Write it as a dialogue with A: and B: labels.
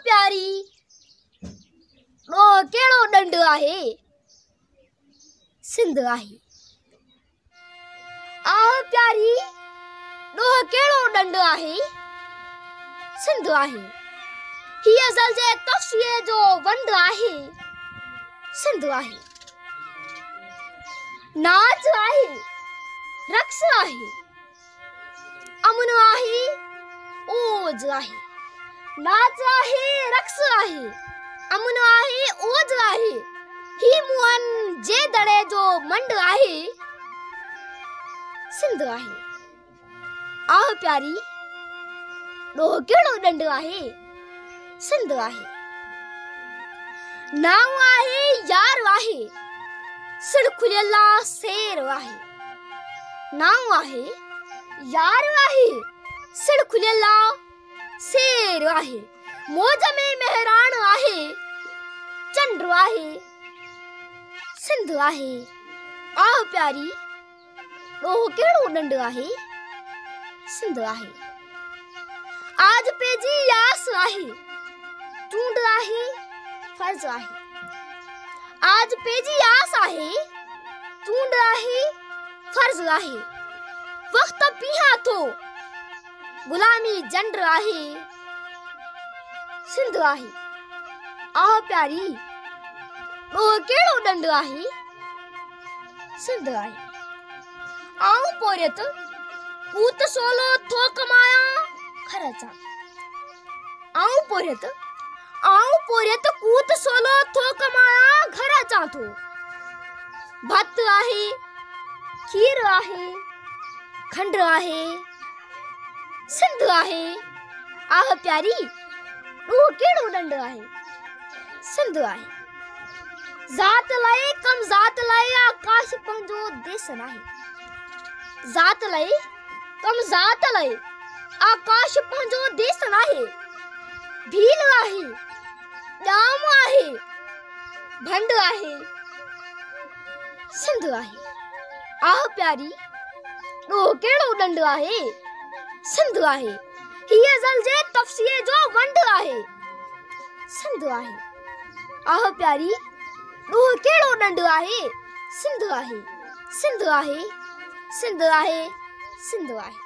A: प्यारी ॾोह कहिड़ो ॾंढ आहे सिंध आहे। आह प्यारी ॾोह कहिड़ो ॾंढ आहे सिंध आहे। हीअ ज़ल जे तफ़सीअ जो वंड आहे सिंध आहे। नाच आहे रक़्स आहे अमन आहे ओज आहे। नाच आहे रक़्स आहे अमन आहे ओज आहे। ही मुअन जे दड़े जो मंड आहे सिंध आहे। आह प्यारी ॾोह कहिड़ो ॾंढ आहे सिंध आहे। नाव आहे यार आहे सिड़ खुलियल शेर आहे। नाव आहे यार आहे सिड़ खुलियल शेर आहे। मौज में मेहरान आहे चंड आहे सिंध आहे। आह प्यारी ॾोह कहिड़ो ॾंढ आहे सिंध आहे। आज पेजी यास आहे चूंड आहे फर्ज आहे। आज पेजी यास आहे चूंड आहे फर्ज आहे। वक्त पीहा थो गुलामी जंड आहे सिंध आहे। आह प्यारी ॾोह कहिड़ो ॾंढ आहे सिंध आहे। आऊं पोरियत पूत सोलो थो कमाया घर अचां। आऊं पोरियत कूत सोलो थो कमाया घर अचां थो। भत आहे खीर आहे खंड आहे सिंध आहे। आह प्यारी ॾोह कहिड़ो ॾंढ आहे सिंध आहे। ज़ात लाइ कम ज़ात लाइ आकाश पंहिंजो देश नाहे। ज़ात लाइ कम ज़ात लाइ आकाश पंहिंजो देश नाहे। भील आहे ॼाम आहे भंड आहे सिंध आहे। आह प्यारी ॾोह कहिड़ो ॾंढ आहे सिंध आहे। हीअ ज़ल जे तफ़सीअ जो वंड आहे सिंध आहे। आह प्यारी ॾोह कहिड़ो ॾंढ आहे सिंध आहे सिंध आहे सिंध आहे सिंध आहे।